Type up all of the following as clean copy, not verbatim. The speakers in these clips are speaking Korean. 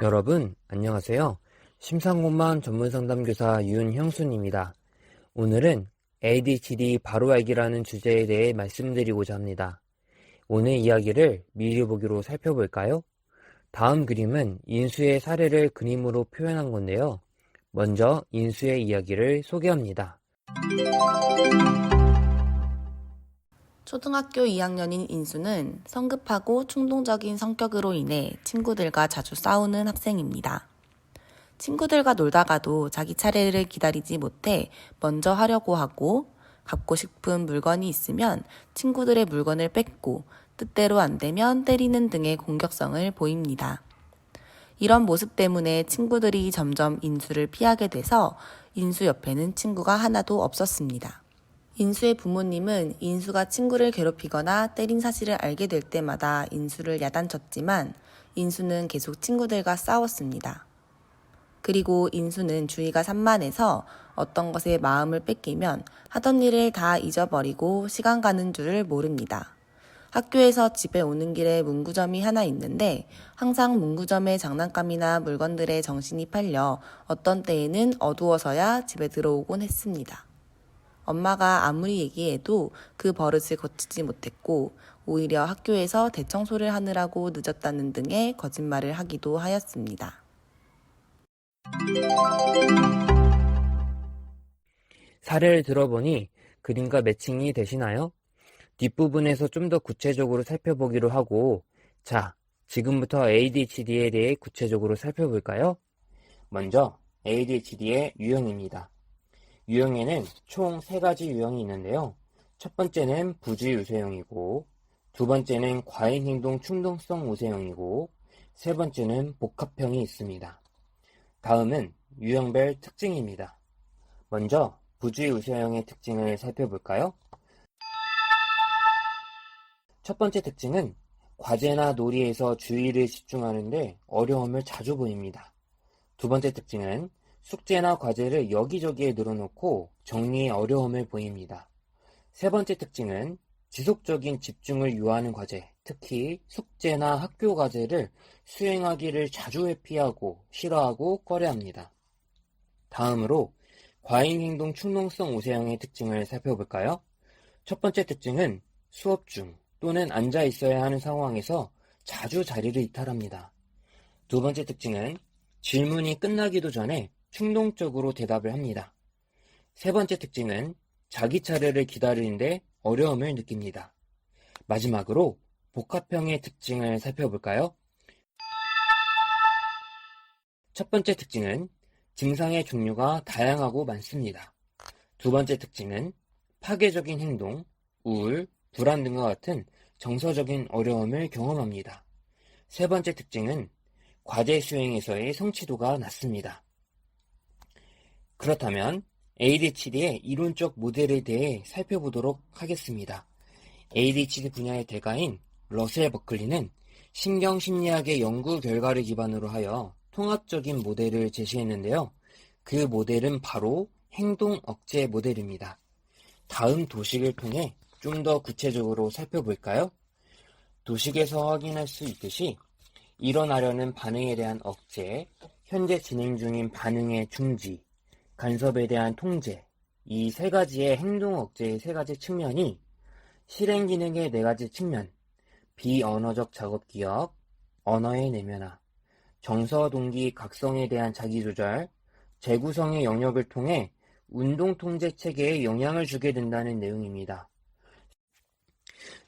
여러분, 안녕하세요. 심상공만 전문상담교사 윤형순입니다. 오늘은 ADHD 바로 알기라는 주제에 대해 말씀드리고자 합니다. 오늘 이야기를 미리 보기로 살펴볼까요? 다음 그림은 인수의 사례를 그림으로 표현한 건데요. 먼저 인수의 이야기를 소개합니다. 초등학교 2학년인 인수는 성급하고 충동적인 성격으로 인해 친구들과 자주 싸우는 학생입니다. 친구들과 놀다가도 자기 차례를 기다리지 못해 먼저 하려고 하고, 갖고 싶은 물건이 있으면 친구들의 물건을 뺏고 뜻대로 안 되면 때리는 등의 공격성을 보입니다. 이런 모습 때문에 친구들이 점점 인수를 피하게 돼서 인수 옆에는 친구가 하나도 없었습니다. 인수의 부모님은 인수가 친구를 괴롭히거나 때린 사실을 알게 될 때마다 인수를 야단쳤지만 인수는 계속 친구들과 싸웠습니다. 그리고 인수는 주의가 산만해서 어떤 것에 마음을 뺏기면 하던 일을 다 잊어버리고 시간 가는 줄을 모릅니다. 학교에서 집에 오는 길에 문구점이 하나 있는데 항상 문구점의 장난감이나 물건들에 정신이 팔려 어떤 때에는 어두워서야 집에 들어오곤 했습니다. 엄마가 아무리 얘기해도 그 버릇을 고치지 못했고 오히려 학교에서 대청소를 하느라고 늦었다는 등의 거짓말을 하기도 하였습니다. 사례를 들어보니 그림과 매칭이 되시나요? 뒷부분에서 좀 더 구체적으로 살펴보기로 하고, 자, 지금부터 ADHD에 대해 구체적으로 살펴볼까요? 먼저 ADHD의 유형입니다. 유형에는 총 3가지 유형이 있는데요. 첫 번째는 부주의우세형이고, 두 번째는 과잉행동 충동성 우세형이고, 세 번째는 복합형이 있습니다. 다음은 유형별 특징입니다. 먼저 부주의우세형의 특징을 살펴볼까요? 첫 번째 특징은 과제나 놀이에서 주의를 집중하는데 어려움을 자주 보입니다. 두 번째 특징은 숙제나 과제를 여기저기에 늘어놓고 정리에 어려움을 보입니다. 세 번째 특징은 지속적인 집중을 요하는 과제, 특히 숙제나 학교 과제를 수행하기를 자주 회피하고 싫어하고 꺼려합니다. 다음으로 과잉행동 충동성 우세형의 특징을 살펴볼까요? 첫 번째 특징은 수업 중 또는 앉아 있어야 하는 상황에서 자주 자리를 이탈합니다. 두 번째 특징은 질문이 끝나기도 전에 충동적으로 대답을 합니다. 세 번째 특징은 자기 차례를 기다리는데 어려움을 느낍니다. 마지막으로 복합형의 특징을 살펴볼까요? 첫 번째 특징은 증상의 종류가 다양하고 많습니다. 두 번째 특징은 파괴적인 행동, 우울, 불안 등과 같은 정서적인 어려움을 경험합니다. 세 번째 특징은 과제 수행에서의 성취도가 낮습니다. 그렇다면 ADHD의 이론적 모델에 대해 살펴보도록 하겠습니다. ADHD 분야의 대가인 러셀 버클리는 신경심리학의 연구 결과를 기반으로 하여 통합적인 모델을 제시했는데요. 그 모델은 바로 행동 억제 모델입니다. 다음 도식을 통해 좀 더 구체적으로 살펴볼까요? 도식에서 확인할 수 있듯이 일어나려는 반응에 대한 억제, 현재 진행 중인 반응의 중지, 간섭에 대한 통제, 이 3가지의 행동 억제의 3가지 측면이 실행 기능의 4가지 측면, 비언어적 작업 기억, 언어의 내면화, 정서 동기 각성에 대한 자기조절, 재구성의 영역을 통해 운동 통제 체계에 영향을 주게 된다는 내용입니다.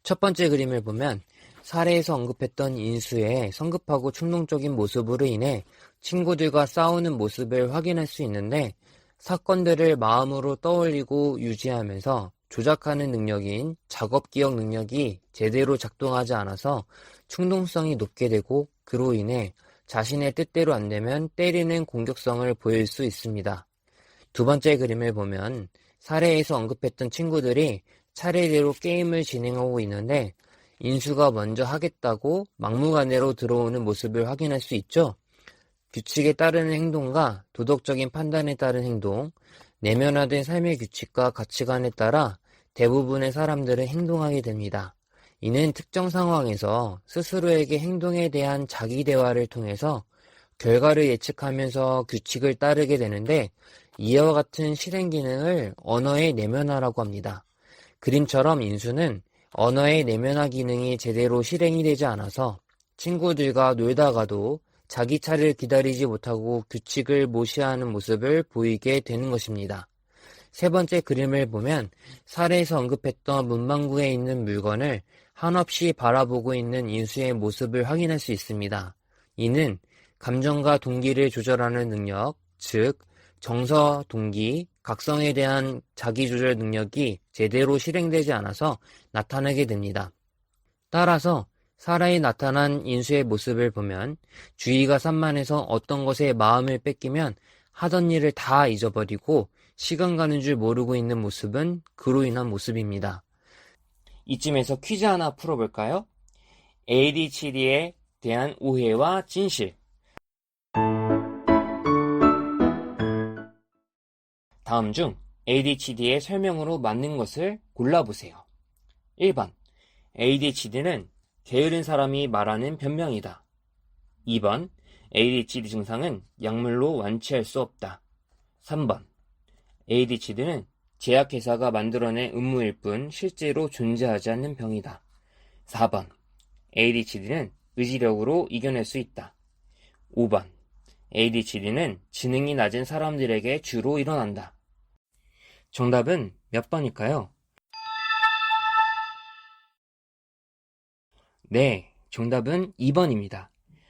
첫 번째 그림을 보면 사례에서 언급했던 인수의 성급하고 충동적인 모습으로 인해 친구들과 싸우는 모습을 확인할 수 있는데 사건들을 마음으로 떠올리고 유지하면서 조작하는 능력인 작업기억 능력이 제대로 작동하지 않아서 충동성이 높게 되고 그로 인해 자신의 뜻대로 안 되면 때리는 공격성을 보일 수 있습니다. 두 번째 그림을 보면 사례에서 언급했던 친구들이 차례대로 게임을 진행하고 있는데 인수가 먼저 하겠다고 막무가내로 들어오는 모습을 확인할 수 있죠. 규칙에 따르는 행동과 도덕적인 판단에 따른 행동, 내면화된 삶의 규칙과 가치관에 따라 대부분의 사람들은 행동하게 됩니다. 이는 특정 상황에서 스스로에게 행동에 대한 자기 대화를 통해서 결과를 예측하면서 규칙을 따르게 되는데 이와 같은 실행 기능을 언어의 내면화라고 합니다. 그림처럼 인수는 언어의 내면화 기능이 제대로 실행이 되지 않아서 친구들과 놀다가도 자기 차례를 기다리지 못하고 규칙을 무시하는 모습을 보이게 되는 것입니다. 세 번째 그림을 보면 사례에서 언급했던 문방구에 있는 물건을 한없이 바라보고 있는 인수의 모습을 확인할 수 있습니다. 이는 감정과 동기를 조절하는 능력, 즉 정서, 동기, 각성에 대한 자기조절 능력이 제대로 실행되지 않아서 나타나게 됩니다. 따라서 사라에 나타난 인수의 모습을 보면 주의가 산만해서 어떤 것에 마음을 뺏기면 하던 일을 다 잊어버리고 시간 가는 줄 모르고 있는 모습은 그로 인한 모습입니다. 이쯤에서 퀴즈 하나 풀어볼까요? ADHD에 대한 오해와 진실. 다음 중 ADHD의 설명으로 맞는 것을 골라보세요. 1번. ADHD는 게으른 사람이 말하는 변명이다. 2번. ADHD 증상은 약물로 완치할 수 없다. 3번. ADHD는 제약회사가 만들어낸 음모일 뿐 실제로 존재하지 않는 병이다. 4번. ADHD는 의지력으로 이겨낼 수 있다. 5번. ADHD는 지능이 낮은 사람들에게 주로 일어난다. 정답은 몇 번일까요? 네, 정답은 2번입니다.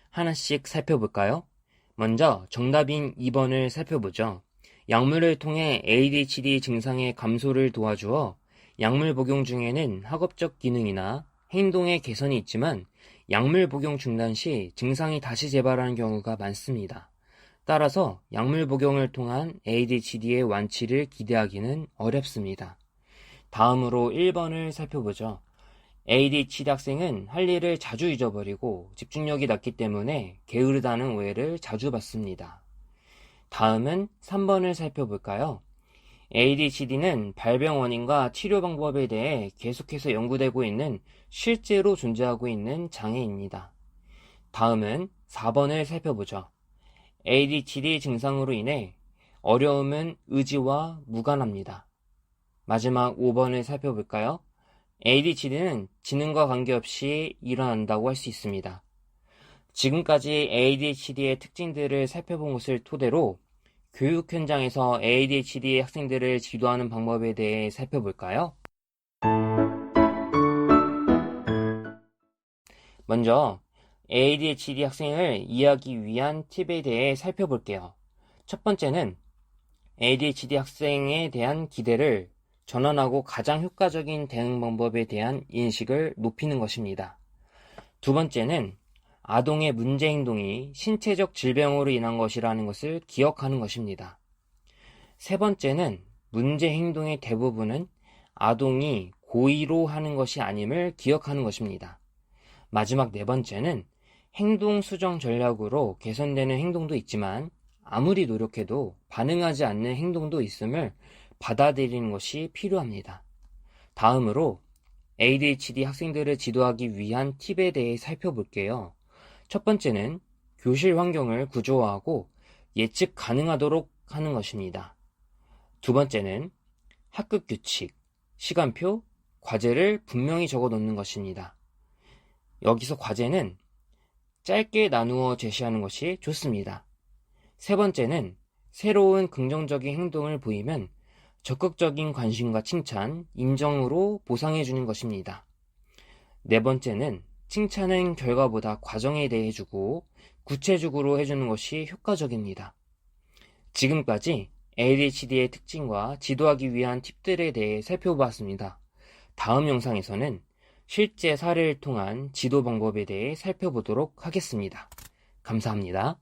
하나씩 살펴볼까요? 먼저 정답인 2번을 살펴보죠. 약물을 통해 ADHD 증상의 감소를 도와주어 약물 복용 중에는 학업적 기능이나 행동의 개선이 있지만 약물 복용 중단 시 증상이 다시 재발하는 경우가 많습니다. 따라서 약물 복용을 통한 ADHD의 완치를 기대하기는 어렵습니다. 다음으로 1번을 살펴보죠. ADHD 학생은 할 일을 자주 잊어버리고 집중력이 낮기 때문에 게으르다는 오해를 자주 받습니다. 다음은 3번을 살펴볼까요? ADHD는 발병 원인과 치료 방법에 대해 계속해서 연구되고 있는 실제로 존재하고 있는 장애입니다. 다음은 4번을 살펴보죠. ADHD 증상으로 인해 어려움은 의지와 무관합니다. 마지막 5번을 살펴볼까요? ADHD는 지능과 관계없이 일어난다고 할 수 있습니다. 지금까지 ADHD의 특징들을 살펴본 것을 토대로 교육 현장에서 ADHD 학생들을 지도하는 방법에 대해 살펴볼까요? 먼저 ADHD 학생을 이해하기 위한 팁에 대해 살펴볼게요. 첫 번째는 ADHD 학생에 대한 기대를 전환하고 가장 효과적인 대응 방법에 대한 인식을 높이는 것입니다. 두 번째는 아동의 문제 행동이 신체적 질병으로 인한 것이라는 것을 기억하는 것입니다. 세 번째는 문제 행동의 대부분은 아동이 고의로 하는 것이 아님을 기억하는 것입니다. 마지막 네 번째는 행동 수정 전략으로 개선되는 행동도 있지만 아무리 노력해도 반응하지 않는 행동도 있음을 받아들이는 것이 필요합니다. 다음으로 ADHD 학생들을 지도하기 위한 팁에 대해 살펴볼게요. 첫 번째는 교실 환경을 구조화하고 예측 가능하도록 하는 것입니다. 두 번째는 학급 규칙, 시간표, 과제를 분명히 적어 놓는 것입니다. 여기서 과제는 짧게 나누어 제시하는 것이 좋습니다. 세 번째는 새로운 긍정적인 행동을 보이면 적극적인 관심과 칭찬, 인정으로 보상해 주는 것입니다. 네 번째는 칭찬은 결과보다 과정에 대해 해주고 구체적으로 해주는 것이 효과적입니다. 지금까지 ADHD의 특징과 지도하기 위한 팁들에 대해 살펴보았습니다. 다음 영상에서는 실제 사례를 통한 지도 방법에 대해 살펴보도록 하겠습니다. 감사합니다.